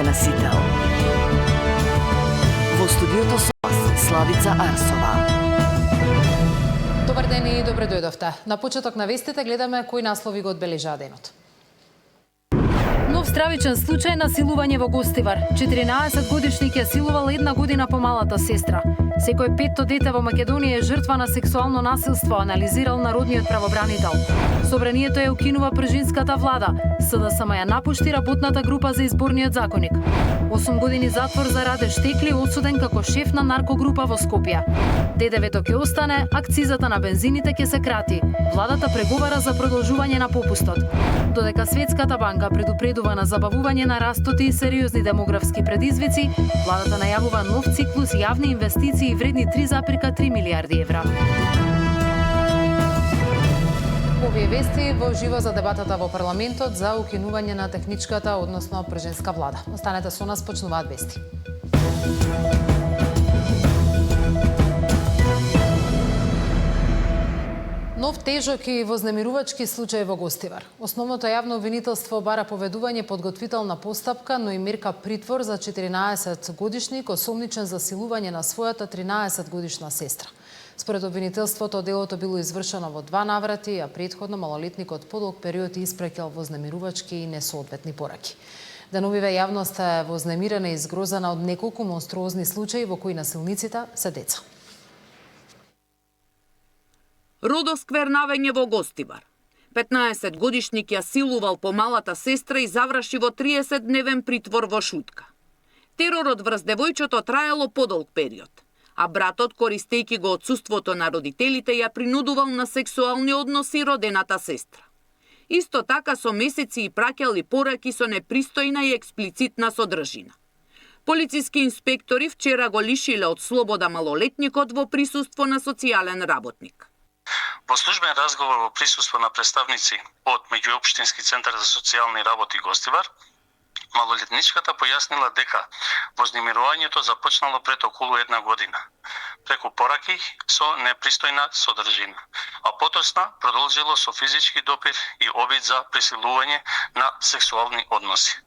на Сител. Во студиото со вас Славица Арсова. Добар ден и добре дојдовте. На почеток на вестите гледаме кои наслови го одбележаа денот. Нов стравичен случај на силување во Гостивар. 14 годишник ја силувал 1 година помалата сестра. Секој петто дете во Македонија е жртва на сексуално насилство, анализирал народниот правобранител. Собранието ја укинува пржинската влада. СДСМ ја напушти работната група за изборниот законник. 8 години затвор за Раде Штекли, осуден како шеф на наркогрупа во Скопје. ДДВ-то ќе остане, акцизата на бензините ќе се крати. Владата преговара за продолжување на попустот. Додека Светската банка предупредува на забавување на растот и сериозни демографски предизвици, владата најавува нов циклус јавни инвестиции вредни 3,3 милиарди евра. Овие вести во живо за дебатата во парламентот за укинување на техничката, односно пржинска влада. Останете со нас, почнуваат вести. Нов тежок и вознемирувачки случај во Гостивар. Основното јавно обвинителство бара поведување подготвителна постапка, но и мерка притвор за 14 годишник осомничен за силување на својата 13 годишна сестра. Според обвинителството, делото било извршено во 2 наврати, а претходно малолетникот подолг период испраќал вознемирувачки и несоодветни пораки. Деновиве јавноста е вознемирена и згрозена од неколку монструозни случаи во кои насилниците се деца. Родосквернавање во Гостивар. 15 годишник ја силувал помалата сестра и заврши во 30-дневен притвор во Шутка. Теророт врз девојчето траело подолг период, а братот, користејќи го отсуството на родителите, ја принудувал на сексуални односи родената сестра. Исто така со месеци и праќали пораки со непристојна и експлицитна содржина. Полициски инспектори вчера го лишиле од слобода малолетникот во присуство на социјален работник. Во службен разговор во присуство на представници од Меѓуопштински центар за социјални работи Гостивар, малолетничката појаснила дека вознемирувањето започнало пред околу 1 година, преку пораки со непристојна содржина, а потосна продолжило со физички допир и обид за присилување на сексуални односи.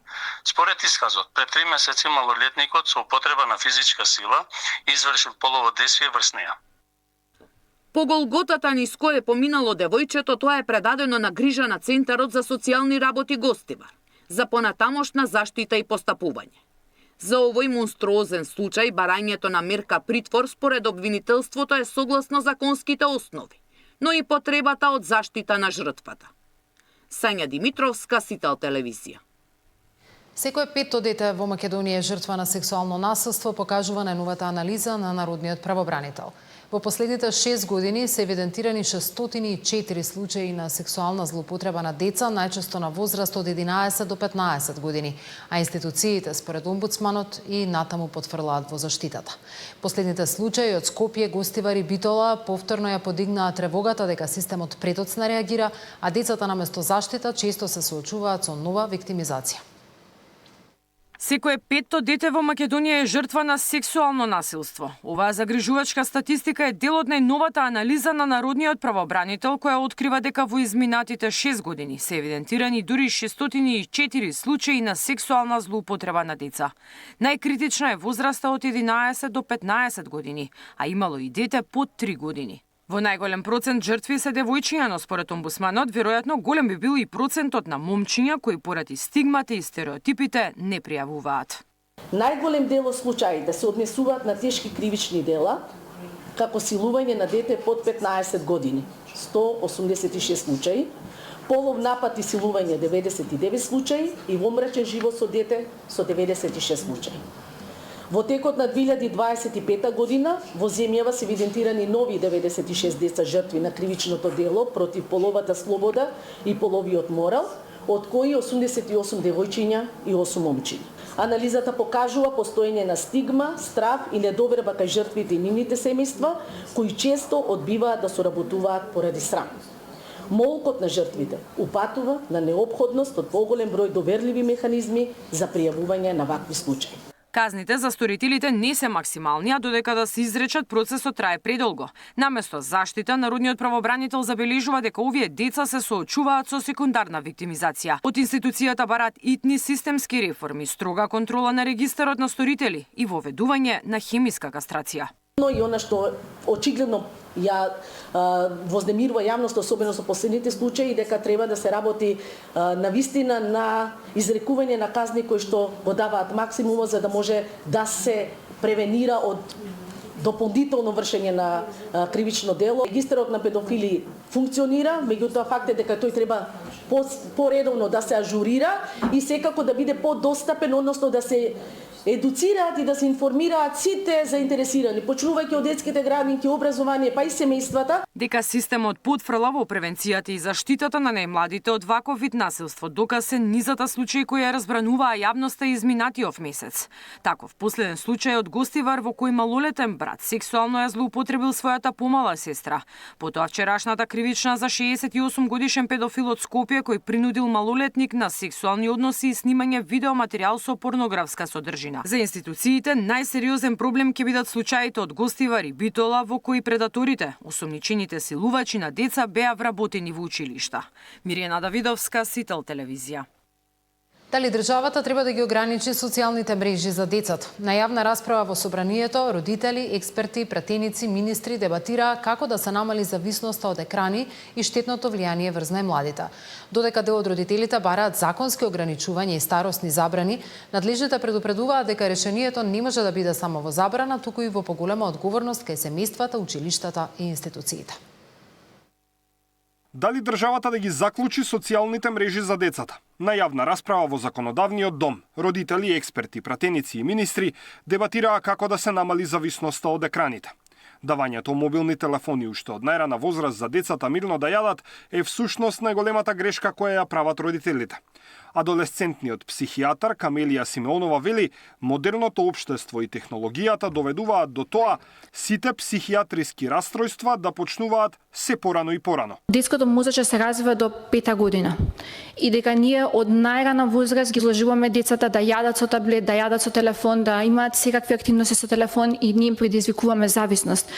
Според исказот, пред 3 месеци малолетникот со употреба на физичка сила извршил полово действие врз неа. По голготата низ кој е поминало девојчето, тоа е предадено на грижа на Центарот за социјални работи Гостивар за понатамошна заштита и постапување. За овој монструозен случај барањето на мерка притвор според обвинителството е согласно законските основи, но и потребата од заштита на жртвата. Сања Димитровска, Сител телевизија. Секој петто дете во Македонија е жртва на сексуално насилство, покажува најновата анализа на народниот правобранител. Во последните 6 години се евидентирани 604 случаи на сексуална злоупотреба на деца, најчесто на возраст од 11 до 15 години, а институциите според омбудсманот и натаму потврлаат во заштитата. Последните случаи од Скопје, Гостивар и Битола повторно ја подигнаа тревогата дека системот предоцна реагира, а децата наместо заштита често се соочуваат со нова виктимизација. Секое петто дете во Македонија е жртва на сексуално насилство. Оваа загрижувачка статистика е дел од најновата анализа на народниот правобранител, која открива дека во изминатите 6 години се евидентирани дури 604 случаи на сексуална злоупотреба на деца. Најкритична е возраста од 11 до 15 години, а имало и дете под 3 години. Во најголем процент жртви се девојчиња, но според омбудсманот, веројатно голем би бил и процентот на момчиња кои поради стигмата и стереотипите не пријавуваат. Најголем дел од случаи да се однесуваат на тешки кривични дела, како силување на дете под 15 години, 186 случаи, полов напад и силување 99 случаи и во мрачен живот со дете со 96 случаи. Во текот на 2025 година во земјава се евидентирани нови 96 деца жртви на кривичното дело против половата слобода и половиот морал, од кои 88 девојчиња и 8 момчиња. Анализата покажува постоење на стигма, страв и недоверба кај жртвите и нивните семејства, кои често одбиваат да соработуваат поради срам. Молкот на жртвите упатува на неопходност од поголем број доверливи механизми за пријавување на вакви случаи. Казните за сторителите не се максимални, а додека да се изречат процесот трае предолго. Наместо заштита, народниот правобранител забележува дека овие деца се соочуваат со секундарна виктимизација. Од институцијата бараат итни системски реформи, строга контрола на регистарот на сторители и воведување на хемиска кастрација. Но и она што очигледно ја вознемирува јавноста, особено со последните случаи, дека треба да се работи навистина на изрекување на казни кои што го даваат максимумот за да може да се превенира од дополнително вршење на кривично дело. Регистарот на педофили функционира, меѓутоа факт е дека тој треба поредовно да се ажурира и секако да биде подостапен, односно да се едуцираат и да се информираат сите заинтересирани, почнувајќи од детските градинки, образование, па и семејствата. Дека системот потфрла во превенцијата и заштитата на најмладите од ваков вид насилство, доказ се низата случаи кои ја разбрануваа јавноста изминатиот месец. Таков последен случај од Гостивар во кој малолетен брат сексуално ја злоупотребил својата помала сестра. Потоа вчерашната кривична за 68 годишен педофил од Скопје кој принудил малолетник на сексуални односи и снимање видеоматеријал со порнографска содржина. За институциите најсериозен проблем ќе бидат случаите од Гостивар и Битола во кои предаторите, осомничените силувачи на деца беа вработени во училишта. Мирјана Давидовска, Сител телевизија. Дали државата треба да ги ограничи социјалните мрежи за децата? На јавна расправа во собранието, родители, експерти, пратеници, министри дебатираа како да се намали зависноста од екрани и штетното влијание врз најмладите. Додека дел од родителите бараат законски ограничувања и старосни забрани, надлежните предупредуваат дека решението не може да биде само во забрана, туку и во поголема одговорност кај семејствата, училиштата и институциите. Дали државата да ги заклучи социјалните мрежи за децата? На јавна расправа во Законодавниот дом, родители, експерти, пратеници и министри дебатираа како да се намали зависноста од екраните. Давањето мобилни телефони уште од најрана возраст за децата мирно да јадат е всушност најголемата грешка која ја прават родителите. Адолесцентниот психијатар Камелија Симеонова вели, модерното општество и технологијата доведуваат до тоа сите психијатриски расстройства да почнуваат се порано и порано. Детското мозъче се развива до 5 година и дека ние од најрана возраст ги изложуваме децата да јадат со таблет, да јадат со телефон, да имаат секакви активности со телефон и ние им предизвикуваме зависност.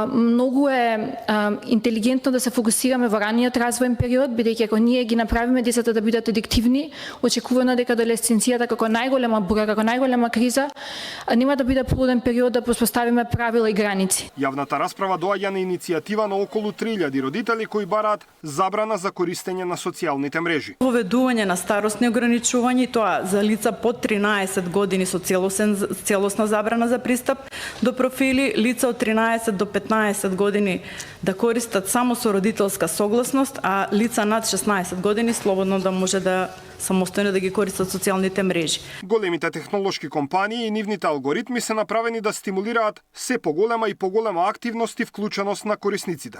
Многу е интелигентно да се фокусираме во раниот развоен период, бидејќи ако ние ги направиме децата да бидат адиктивни, очекувано дека адолесценцијата како најголема бура, како најголема криза, нема да биде плоден период да поспоставиме правила и граници. Јавната расправа доаѓа на иницијатива на околу 3000 родители кои бараат забрана за користење на социјалните мрежи. Воведување на старосни ограничувања, тоа за лица под 13 години со целосна забрана за пристап до профили, лица од 13 до 15 години да користат само со родителска согласност, а лица над 16 години слободно да може да самостојно да ги користат социјалните мрежи. Големите технолошки компании и нивните алгоритми се направени да стимулираат се поголема и поголема активност и вклученост на корисниците.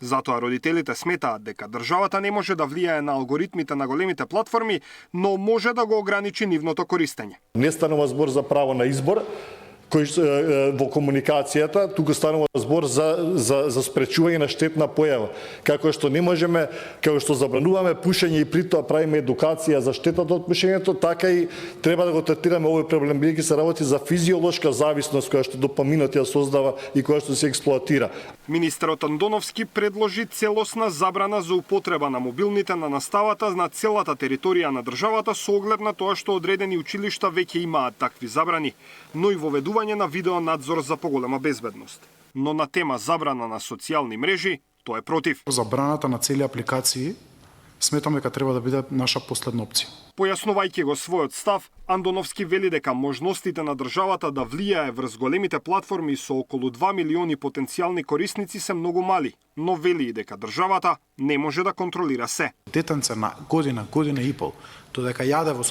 Затоа родителите сметаат дека државата не може да влијае на алгоритмите на големите платформи, но може да го ограничи нивното користење. Не станува збор за право на избор, кој во комуникацијата, туку станува збор за спречување на штетна појава. Како што не можеме, како што забрануваме пушење и при тоа правиме едукација за штетата од пушењето, така и треба да го третираме овој проблем, бидејќи се работи за физиолошка зависност која што допаминот ја создава и која што се експлоатира. Министерот Андоновски предложи целосна забрана за употреба на мобилните на наставата на целата територија на државата со оглед на тоа што одредени училишта веќе имаат такви забрани, но и воведување на видеонадзор за поголема безбедност. Но на тема забрана на социјални мрежи, тој е против. Забраната на цели апликации сметам дека треба да биде наша последна опција. Појаснувајќи го својот став, Андоновски вели дека можностите на државата да влијае врз големите платформи со околу 2 милиони потенцијални корисници се многу мали, но вели и дека државата не може да контролира се. Детенце на година и пол, додека јаде во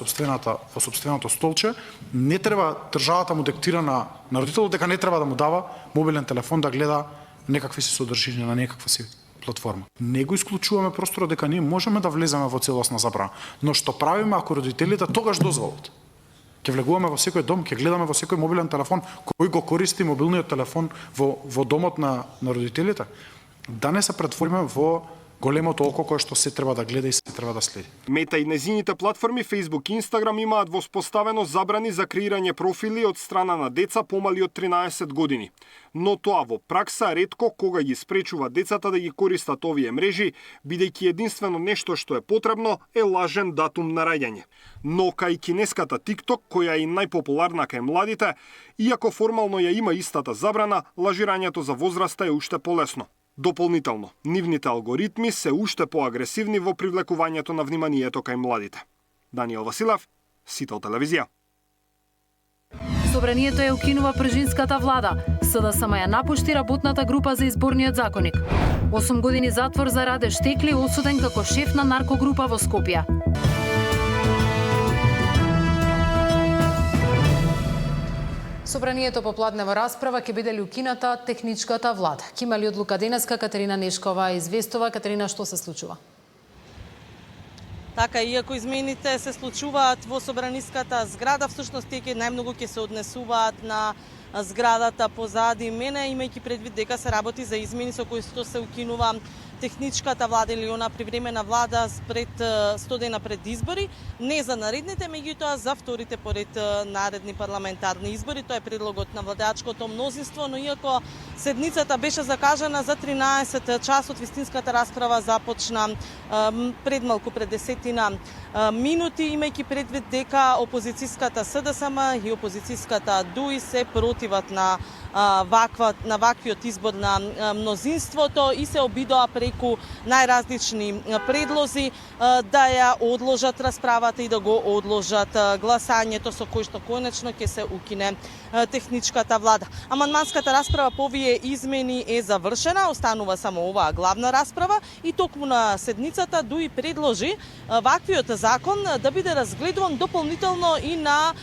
сопственото столче, не треба државата му диктира на родителот дека не треба да му дава мобилен телефон да гледа некакви си содржини на некаква си платформа. Не го исклучуваме просторот дека ние можеме да влеземе во целосна забрана, но што правиме ако родителите тогаш дозволат? Ќе влегуваме во секој дом, ќе гледаме во секој мобилен телефон кој го користи мобилниот телефон во домот на родителите. Да не се претвориме во големото око кое што се треба да гледа и се треба да следи. Мета и незините платформи Facebook и Instagram имаат воспоставено забрани за креирање профили од страна на деца помали од 13 години. Но тоа во пракса ретко кога ги спречува децата да ги користат овие мрежи, бидејќи единствено нешто што е потребно е лажен датум на раѓање. Но кај кинеската TikTok, која е и најпопуларна кај младите, иако формално ја има истата забрана, лажирањето за возраста е уште полесно. Дополнително, нивните алгоритми се уште поагресивни во привлекувањето на вниманието кај младите. Даниел Василев, Сител телевизија. Собранието ја укинува пржинската влада. СДСМ ја напушти работната група за изборниот законник. 8 години затвор за Раде Штекли, осуден како шеф на наркогрупа во Скопје. Собранието попладнева расправа ќе биде ли укината техничката влада. Ќе има ли одлука денеска? Катерина Нешкова известува. Катерина, што се случува? Така, иако измените се случуваат во собраниската зграда, всушност тие најмногу ќе се однесуваат на зградата позади мене, имајќи предвид дека се работи за измени со кои што се укинува техничката влада или она привремена влада пред 100 дена пред избори, не за наредните, меѓутоа за вторите поред наредни парламентарни избори. Тоа е предлогот на владеачкото мнозинство, но иако седницата беше закажана за 13 часот, вистинската расправа започна предмалку пред 10 минути, имајќи предвид дека опозицијската СДСМ и опозицијската ДУИ се противат на ваквиот избор на мнозинството и се обидоа преку најразлични предлози да ја одложат расправата и да го одложат гласањето со кој што конечно ќе се укине техничката влада. Амандманската расправа по овие измени е завршена, останува само оваа главна расправа и токму на седницата ДУИ предложи ваквиот закон да биде разгледуван дополнително и на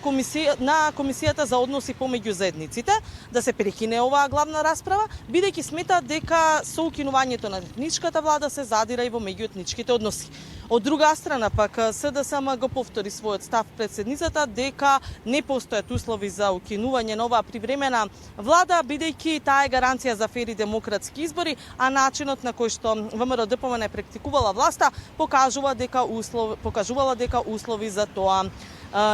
Комисијата за односи помеѓу заедниците, да се прекине оваа главна расправа, бидејќи сметаат дека со укинувањето на техничката влада се задира и во меѓуетничките односи. Од друга страна пак СДСМ го повтори својот став пред седницата дека не постојат услови за укинување на оваа привремена влада, бидејќи таа е гаранција за фери демократски избори, а начинот на кој што ВМРО ДПМН практикувала власта покажувала дека услови за тоа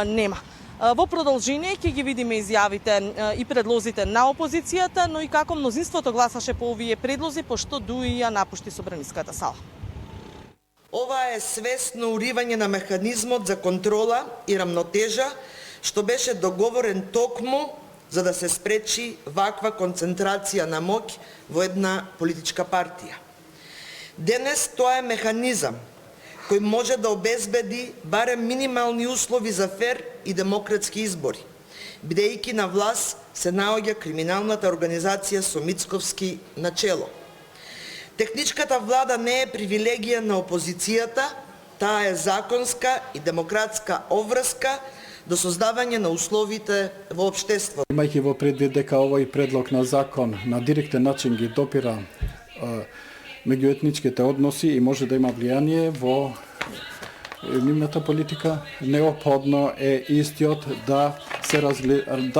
нема. Во продолжение ќе ги видиме изјавите и предлозите на опозицијата, но и како мнозинството гласаше по овие предлози, пошто ДУИ ја напушти собраниската сала. Ова е свесно уривање на механизмот за контрола и рамнотежа, што беше договорен токму за да се спречи ваква концентрација на моќ во една политичка партија. Денес тоа е механизам кој може да обезбеди барем минимални услови за фер и демократски избори, бидејќи на власт се наоѓа криминалната организација со Мицковски на чело. Техничката влада не е привилегија на опозицијата, таа е законска и демократска обврска до создавање на условите во општеството. Имајќи во предвид дека овој предлог на закон на директен начин ги допира меѓуетничките односи и може да има влијание во нивната политика, неопходно е истиот да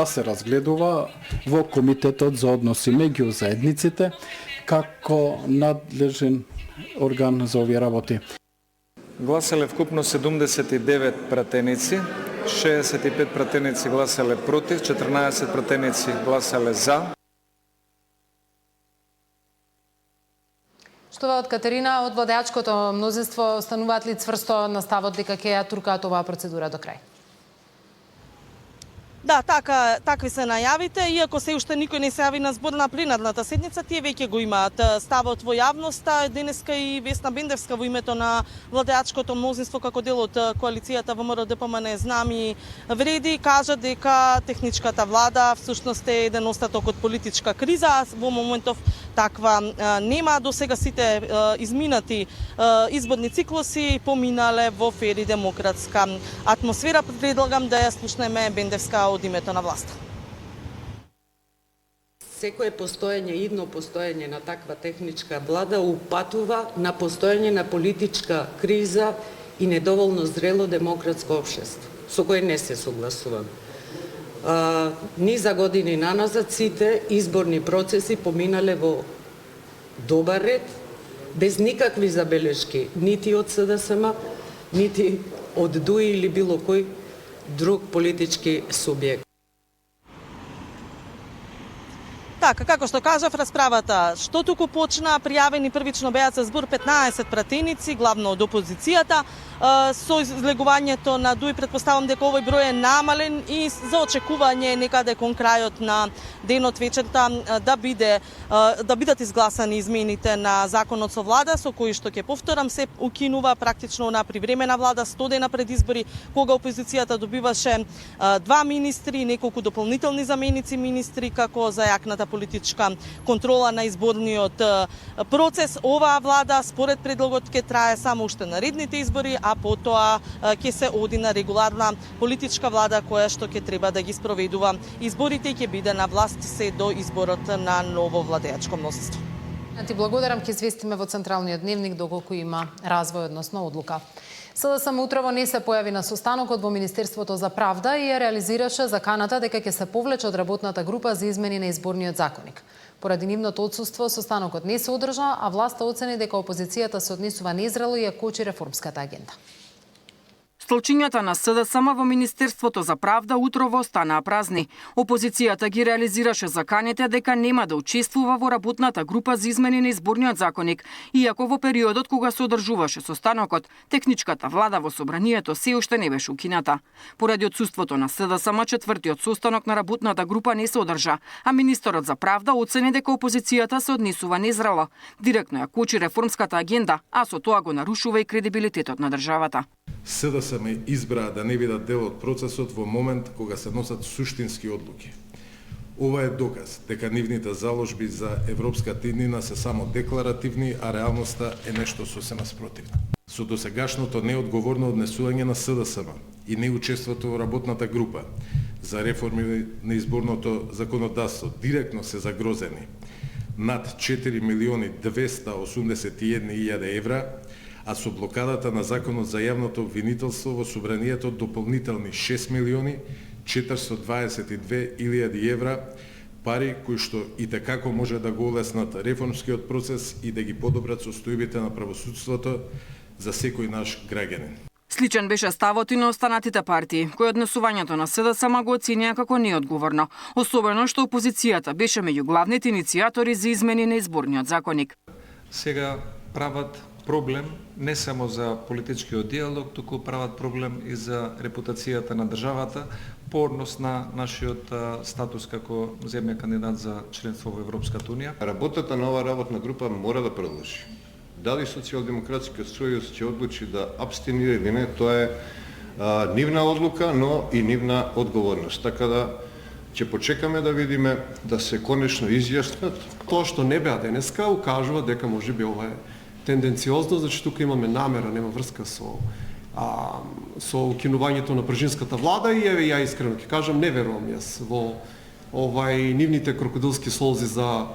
се разгледува во Комитетот за односи меѓу заедниците како надлежен орган за овие работи. Гласале вкупно 79 пратеници, 65 пратеници гласале против, 14 пратеници гласале за. Што од Катерина, од владеачкото мнозинство остануваат ли цврсто на ставот дека ќе ја туркаат оваа процедура до крај? Да, такви се најавите, иако се уште никој не се јави на збор на пленарната седница, тие веќе го имаат ставот во јавноста. Денеска и Весна Бендевска во името на владеачкото мнозинство како дел од коалицијата ВМРО ДПМН Знами вреди, кажа дека техничката влада всушност е еден остаток од политичка криза, а во моментов таква нема. До сега сите изминати изборни циклуси поминале во фери демократска атмосфера. Предлагам да ја слушнеме Бендевска од името на власта. Секое постоење, идно постоење на таква техничка влада упатува на постоење на политичка криза и недоволно зрело демократско општество, со кој не се согласувам. Низа години наназад сите изборни процеси поминале во добар ред без никакви забелешки, нити од СДСМ, нити од ДУИ или било кој друг политички субјект. Така, како што кажав, расправата што туку почна, пријавени првично беа за збор 15 пратеници, главно од опозицијата. Со излегувањето на ДУИ претпоставам дека овој број е намален и за очекување некаде кон крајот на денот вечерта да бидат изгласани измените на законот со влада, со кои што ќе повторам се укинува практично на привремена влада 100 дена пред избори, кога опозицијата добиваше 2 министри, неколку дополнителни заменици министри како за јакната политичка контрола на изборниот процес. Оваа влада според предлогот ќе трае само уште наредните избори, а потоа ќе се оди на регуларна политичка влада која што ќе треба да ги спроведува изборите и ќе биде на власт се до изборот на ново владеачко мнозинство. Ти благодарам, ќе известиме во Централниот дневник доколку има развој односно одлука. СДСМ утрово не се појави на состанокот во Министерството за правда и ја реализираше заканата дека ќе се повлече од работната група за измени на изборниот законник. Поради нивното отсуство, состанокот не се одржа, а власта оцени дека опозицијата се однесува незрело и ја кочи реформската агенда. Столчињата на СДСМ во Министерството за правда утрово останаа празни. Опозицијата ги реализираше заканите дека нема да учествува во работната група за измени на изборниот законник, иако во периодот кога се одржуваше состанокот, техничката влада во собранието се уште не беше укината. Поради отсуството на СДСМ, четвртиот состанок на работната група не се одржа, а министерот за правда оцени дека опозицијата се однесува незрело. Директно ја кочи реформската агенда, а со тоа го нарушува и кредибилитетот на државата. СДСМ избраа да не бидат дел од процесот во момент кога се носат суштински одлуки. Ова е доказ дека нивните заложби за европската иднина се само декларативни, а реалноста е нешто сосема спротивно. Со досегашното неодговорно однесување на СДСМ и неучеството во работната група за реформи на изборното законодавство директно се загрозени над 4.281.000 евра, а со блокадата на законот за јавното обвинителство во собранието дополнителни 6.422.000 евра, пари кои што и такако може да го олеснат реформскиот процес и да ги подобрат состојбите на правосудството за секој наш граѓанин. Сличен беше ставот и на останатите партии, кои однесувањето на СДСМ го оценија како неодговорно, особено што опозицијата беше меѓу главните иницијатори за измени на изборниот законник. Сега прават проблем не само за политичкиот диалог, туку прават проблем и за репутацијата на државата по однос на нашиот статус како земја кандидат за членство во Европската унија. Работата на оваа работна група мора да продолжи. Дали Социјалдемократскиот сојуз ќе одлучи да абстинира или не, тоа е нивна одлука, но и нивна одговорност. Така да ќе почекаме да видиме да се конечно изјаснат. Тоа што не беа денеска укажува дека можеби ова е тенденциозно, значи тука имаме намера, нема врска со укинувањето на пржинската влада и еве ја искрено ќе кажам, не верувам јас во нивните крокодилски солзи за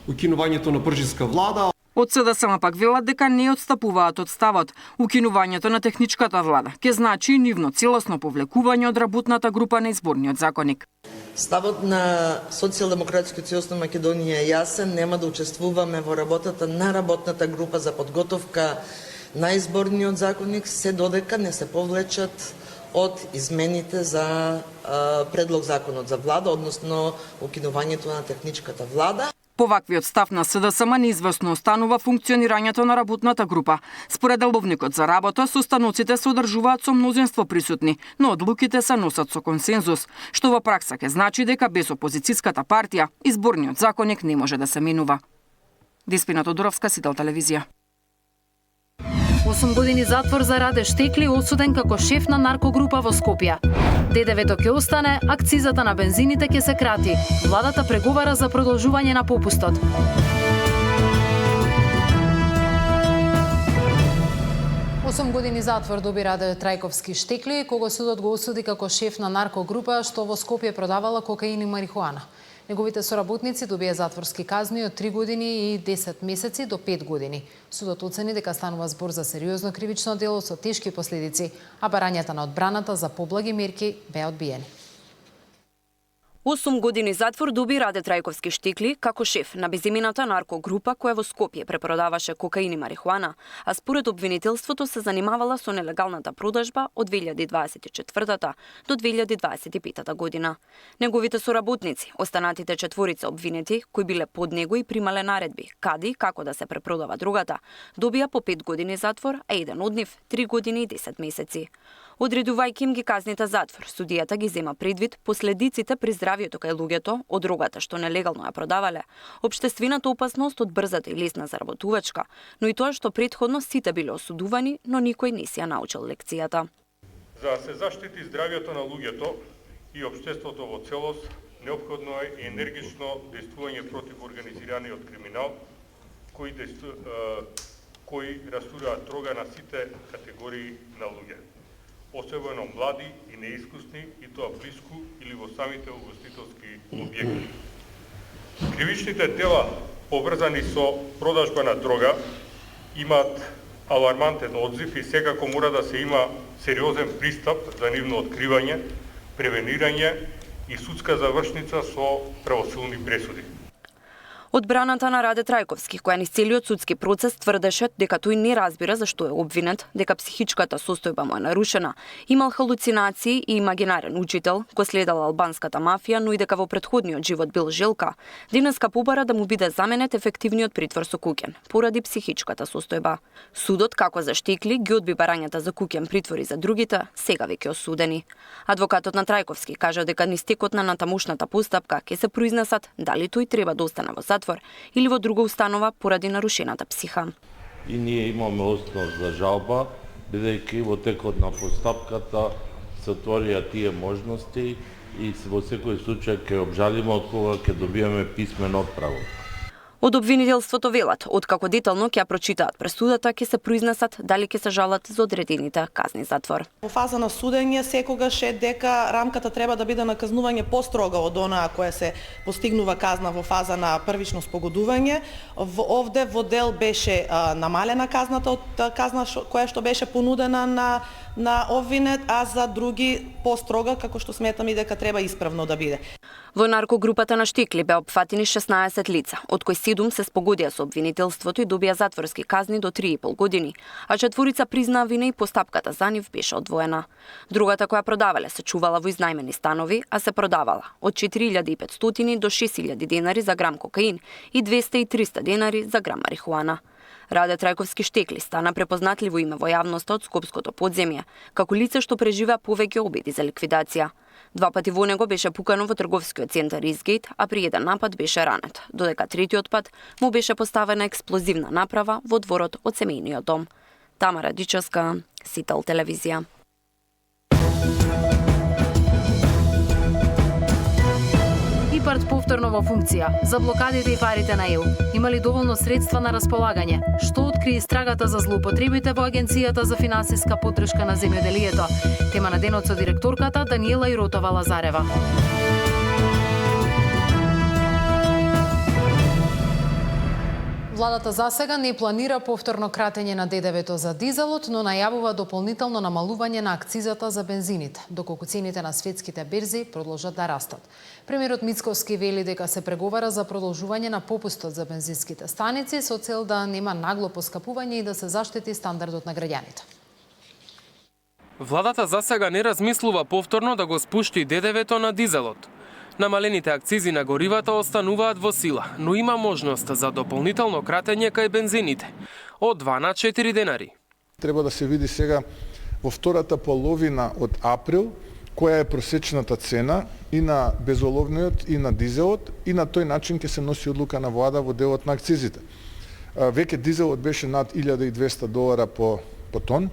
укинувањето на пржинска влада. Од СДСМ пак велат дека не отстапуваат од ставот. Укинувањето на техничката влада ќе значи нивно целосно повлекување од работната група на изборниот законник. Ставот на Социјалдемократскиот сојуз на Македонија е јасен, нема да учествуваме во работата на работната група за подготовка на изборниот законник, се додека не се повлечат од измените за предлог законот за влада, односно укинувањето на техничката влада. По ваквиот став на СДСМ неизвестно останува функционирањето на работната група. Според деловникот за работа, состаноците се одржуваат со мнозинство присутни, но одлуките се носат со консензус, што во пракса ќе значи дека без опозицијската партија изборниот законник не може да се менува. Деспина Тодоровска, Сител телевизија. 8 години затвор за Раде Штекли, осуден како шеф на наркогрупа во Скопје. ДДВ-то ќе остане, акцизата на бензините ќе се крати. Владата преговара за продолжување на попустот. Осум години затвор доби Раде Трајковски Штекли, кога судот го осуди како шеф на наркогрупа што во Скопје продавала кокаин и марихуана. Неговите соработници добија затворски казни од 3 години и 10 месеци до 5 години. Судот оцени дека станува збор за сериозно кривично дело со тешки последици, а барањата на одбраната за поблаги мерки беа одбиени. 8 години затвор доби Раде Трајковски Штикли како шеф на безимената наркогрупа која во Скопје препродаваше кокаин и марихуана, а според обвинителството се занимавала со нелегалната продажба од 2024 до 2025 година. Неговите соработници, останатите четворица обвинети, кои биле под него и примале наредби каде и како да се препродава дрогата, добија по 5 години затвор, а еден од нив 3 години и 10 месеци. Одредувајќи им ги казните затвор, судијата ги зема предвид последиците при здравјето кај луѓето од дрогата што нелегално ја продавале, општествената опасност од брзата и лесна заработувачка, но и тоа што претходно сите биле осудувани, но никој не си ја научил лекцијата. За да се заштити здравјето на луѓето и општеството во целост, неопходно е енергично действување против организираниот криминал, кои растураат дрога на сите категории на луѓе, особено млади и неискусни, и тоа блиску или во самите угостителски објекти. Кривичните дела поврзани со продажба на дрога имаат алармантен одзив и секако мора да се има сериозен пристап за нивно откривање, превенирање и судска завршница со правосудни пресуди. Одбраната на Раде Трајковски, која низ целиот судски процес тврдеше дека тој не разбира зашто е обвинет, дека психичката состојба му е нарушена, имал халуцинации и имагинарен учител, кој следел албанската мафија, но и дека во претходниот живот бил жилка, денеска побара да му биде заменет ефективниот притвор со куќен, поради психичката состојба. Судот, како за Штикли, ги одби барањата за куќен притвор и за другите, сега веќе осудени. Адвокатот на Трајковски кажа дека низ текот на натамошната постапка ќе се произнесат дали тој треба да остане во затвор или во друга установа поради нарушената психа. И ние имаме основ за жалба, бидејќи во текот на постапката се отворија тие можности и во секој случај ќе обжалиме од кога ќе добиеме писмен отправок. Од обвинителството велат, откако детално ќе ја прочитаат пресудата, ќе се произнесат дали ќе се жалат за одредените казни затвор. Во фаза на судење секогаш е дека рамката треба да биде наказнување построга од онаа која се постигнува казна во фаза на првично спогодување. Овде во дел беше намалена казната од казна која што беше понудена на обвинет, а за други построга, како што сметам и дека треба исправно да биде. Во наркогрупата на Штикли бе опфатени 16 лица, од кои 7 се спогодија со обвинителството и добија затворски казни до 3,5 години, а четворица признаа вина и постапката за нив беше одвоена. Другата која продавале се чувала во изнајмени станови, а се продавала од 4500 до 6000 денари за грам кокаин и 200 и 300 денари за грам марихуана. Раде Трајковски Штикли стана препознатливо име во јавноста од скопското подземје, како лице што преживеа повеќе обиди за ликвидација. 2 пати во него беше пукано во трговскиот центар Изгейт, а при еден напад беше ранет, додека третиот пат му беше поставена експлозивна направа во дворот од семејниот дом. Тамара Дичевска, Сител телевизија. ИПАРД повторно во функција. За блокадите и парите на ЕУ. Има ли доволно средства на располагање? Што откри истрагата за злоупотребите во Агенцијата за финансиска поддршка на земјоделието? Тема на денот со директорката Даниела Иротова Лазарева. Владата засега не планира повторно кратење на ДДВ-то за дизелот, но најавува дополнително намалување на акцизата за бензините, доколку цените на светските берзи продолжат да растат. Премиерот Мицковски вели дека се преговара за продолжување на попустот за бензинските станици со цел да нема нагло поскапување и да се заштити стандардот на граѓаните. Владата засега не размислува повторно да го спушти ДДВ-то на дизелот. Намалените акцизи на горивата остануваат во сила, но има можност за дополнително кратење кај бензините од 2 на 4 денари. Треба да се види сега во втората половина од април која е просечната цена и на безоловниот и на дизелот, и на тој начин ќе се носи одлука на влада во делот на акцизите. Веќе дизелот беше над $1,200 по тон,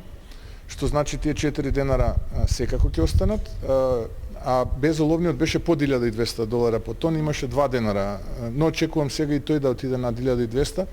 што значи тие 4 денара секако ќе останат, а безоловниот беше под $1,200 по тон, имаше 2 денара, но очекувам сега и тој да отиде на 1,200,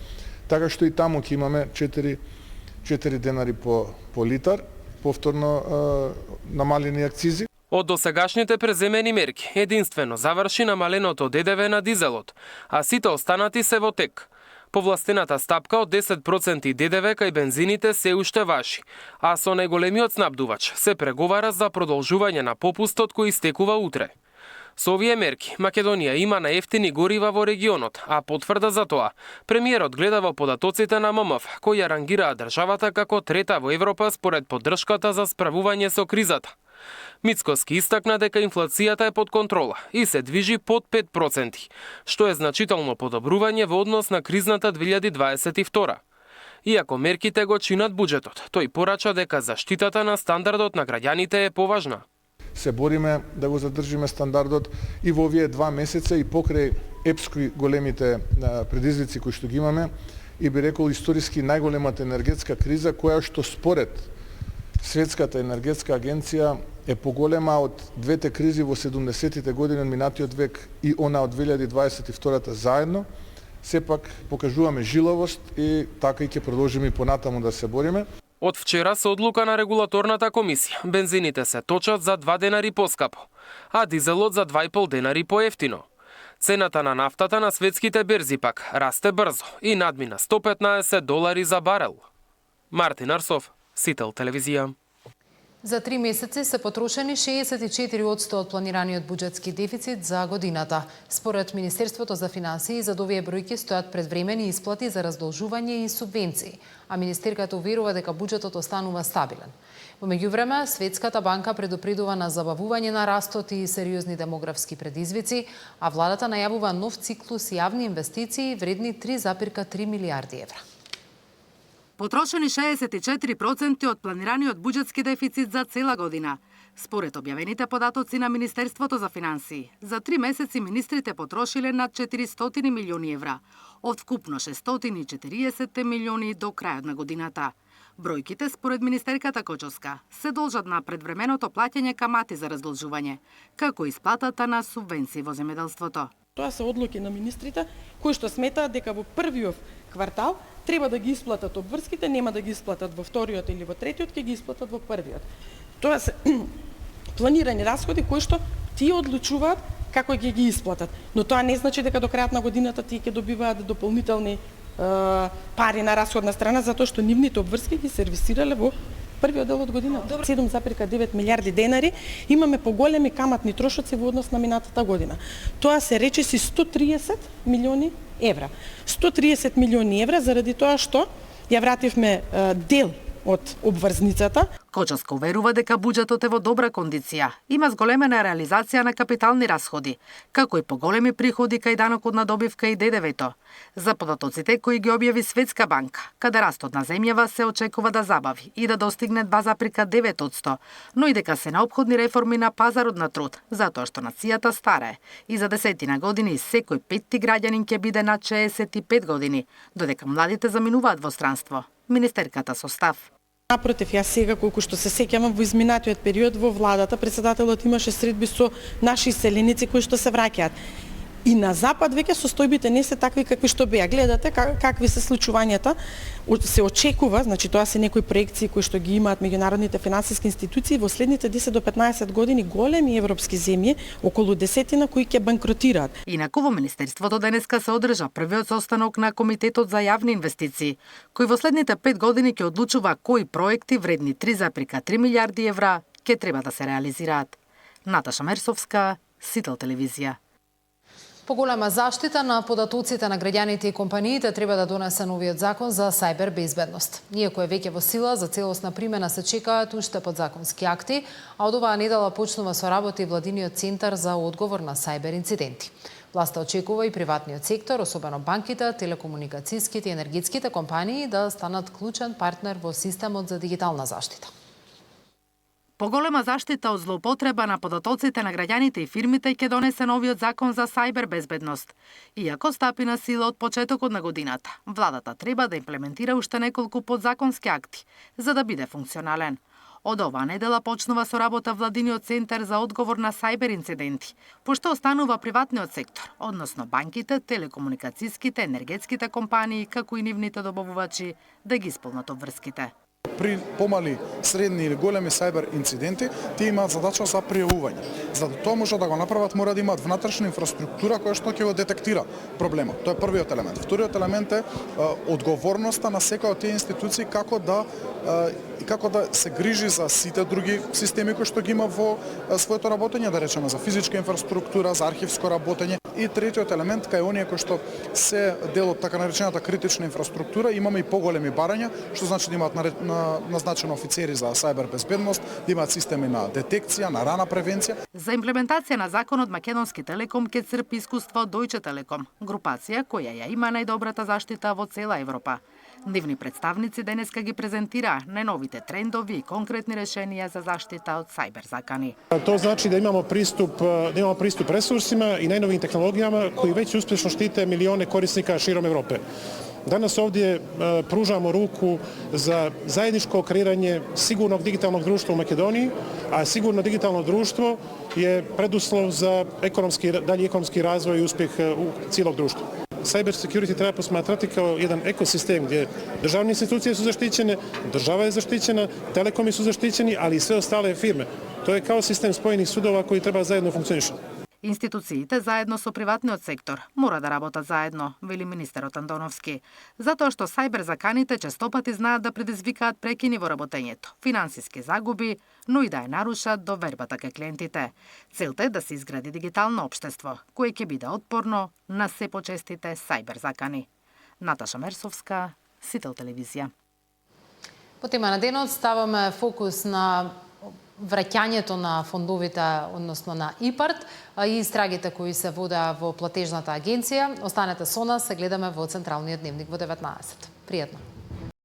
така што и таму ќе имаме 4 денари по литар, повторно намалени акцизи. Од досегашните преземени мерки, единствено заврши намаленото ДДВ на дизелот, а сите останати се во тек. Повластената стапка од 10% ДДВ кај бензините се уште важи, а со најголемиот снабдувач се преговара за продолжување на попустот кој истекува утре. Со овие мерки, Македонија има наевтини горива во регионот, а потврда за тоа, премиерот гледа во податоците на ММФ, кои ја рангираат државата како трета во Европа според поддршката за справување со кризата. Мицкоски истакна дека инфлацијата е под контрола и се движи под 5%, што е значително подобрување во однос на кризната 2022. Иако мерките го чинат буџетот, тој порача дека заштитата на стандардот на граѓаните е поважна. Се бориме да го задржиме стандардот и во овие 2 месеца и покрај епски големите предизвици кои што ги имаме и би рекол историски најголемата енергетска криза која што според Светската енергетска агенција е поголема од двете кризи во 70-тите години од минатиот век и она од 2022 заедно. Сепак покажуваме жиловост и така и ќе продолжиме и понатаму да се бориме. Од вчера со одлука на регулаторната комисија, бензините се точат за 2 денари поскапо, а дизелот за 2,5 денари поевтино. Цената на нафтата на светските берзи пак расте брзо и надмина $115 за барел. Мартин Арсов, Сител телевизија. За 3 месеци се потрошени 64% од планираниот буџетски дефицит за годината. Според Министерството за финансии, зад овие бројки стојат предвремени исплати за раздолжување и субвенции, а министерката уверува дека буџетот останува стабилен. Во меѓувреме, Светската банка предупредува на забавување на растот и сериозни демографски предизвици, а владата најавува нов циклус јавни инвестиции вредни 3,3 милиарди евра. Потрошени 64% од планираниот буџетски дефицит за цела година. Според објавените податоци на Министерството за финансии, за 3 месеци министрите потрошиле над 400 милиони евра, од вкупно 640 милиони до крајот на годината. Бројките, според министерката Кочовска, се должат на предвременото плаќање камати за раздолжување, како и исплатата на субвенции во земјоделството. Тоа се одлуки на министрите кои што сметаат дека во првиот квартал треба да ги исплатат обврските, нема да ги исплатат во вториот или во третиот, ќе ги исплатат во првиот. Тоа се планирани расходи кои што тие одлучуваат како ќе ги исплатат. Но тоа не значи дека до крајот на годината тие ќе добиваат дополнителни пари на расходна страна, затоа што нивните обврски ги сервисирале во првиот дел од годината. 7,9 милиарди денари имаме поголеми каматни трошоци во однос на минатата година. Тоа се речиси 130 милиони евра. 130 милиони евра заради тоа што ја вративме дел од обврзницата. Кочовска уверува дека буџетот е во добра кондиција. Има зголемена реализација на капитални расходи, како и поголеми приходи кај данокот на добивка и ДДВ-то. За податоците кои ги објави Светска банка, каде растот на земјава се очекува да забави и да достигне 2,9%, но и дека се неопходни реформи на пазарот на труд, затоа што нацијата старае и за 10 години секој 5ти граѓанин ќе биде над 65 години, додека младите заминуваат во странство. Министерката со став. Напротив, јас сега колку што се сеќавам во изминатиот период во владата, председателот имаше средби со наши иселеници кои што се враќаат. И на запад веќе состојбите не се такви какви што беа. Гледате какви се случувањата. Се очекува, значи тоа се некои проекции кои што ги имаат меѓународните финансиски институции во следните 10 до 15 години големи европски земји, околу 10 кои ќе банкротираат. Инаку во Министерството денеска се одржа првиот состанок на Комитетот за јавни инвестиции, кој во следните 5 години ќе одлучува кои проекти вредни 3,3 милиарди евра ќе треба да се реализираат. Наташа Мерсовска, Сител телевизија. Поголема заштита на податоците на граѓаните и компаниите треба да донесе новиот закон за сајбер безбедност. Иако е веќе во сила, за целосна примена се чекаат уште подзаконски акти, а од оваа недела почнува со работа и владиниот центар за одговор на сајбер инциденти. Власта очекува и приватниот сектор, особено банките, телекомуникацијските и енергетските компании да станат клучен партнер во системот за дигитална заштита. Поголема заштита од злоупотреба на податоците на граѓаните и фирмите ќе донесе новиот закон за сајбер безбедност. Иако стапи на сила од почетокот на годината, владата треба да имплементира уште неколку подзаконски акти за да биде функционален. Од оваа недела почнува со работа владиниот центар за одговор на сајбер инциденти, пошто останува приватниот сектор, односно банките, телекомуникацијските, енергетските компании, како и нивните добавувачи да ги исполнат обврските. При помали, средни или големи сајбер инциденти, тие имаат задача за пријавување. За да тоа може да го направат, мора да имаат внатрешна инфраструктура која што ќе го детектира проблемот. Тоа е првиот елемент. Вториот елемент е одговорноста на секоја од тие институции како да и како да се грижи за сите други системи кои што ги има во своето работење, да речеме за физичка инфраструктура, за архивско работење. И третиот елемент кај оние кои што се дел од така наречената критична инфраструктура, имаме и поголеми барања, што значи да имаат назначени офицери за сајбер безбедност, да имаат системи на детекција, на рана превенција. За имплементација на законот Македонски Телеком ќе црпи искуство од Deutsche Telekom, групација која ја има најдобрата заштита во цела Европа. Нивни представници денеска ги презентираа најновите трендови и конкретни решенија за заштита од сајбер закани. Тоа значи да имамо приступ ресурсима и најновим технологијама кои веќе успешно штите милиони корисника широм Европе. Danas ovdje pružamo ruku za zajedničko kreiranje sigurnog digitalnog društva u Makedoniji, a sigurno digitalno društvo je preduslov za dalji ekonomski razvoj i uspjeh cijelog društva. Cyber security treba posmatrati kao jedan ekosistem gdje državne institucije su zaštićene, država je zaštićena, telekomi su zaštićeni, ali i sve ostale firme. To je kao sistem spojenih sudova koji treba zajedno funkcionišati. Институциите заедно со приватниот сектор мора да работат заедно, вели министерот Андоновски, затоа што сајбер заканите честопати знаат да предизвикаат прекини во работењето, финансиски загуби, но и да ја нарушат довербата кај клиентите. Целта е да се изгради дигитално општество, кое ќе биде отпорно на се почестите сајбер закани. Наташа Мерсовска, Сител телевизија. По тема на денот ставаме фокус на враќањето на фондовите, односно на ИПАРД и истрагите кои се водеа во платежната агенција. Останете со нас, се гледаме во Централниот дневник во 19. Пријатно.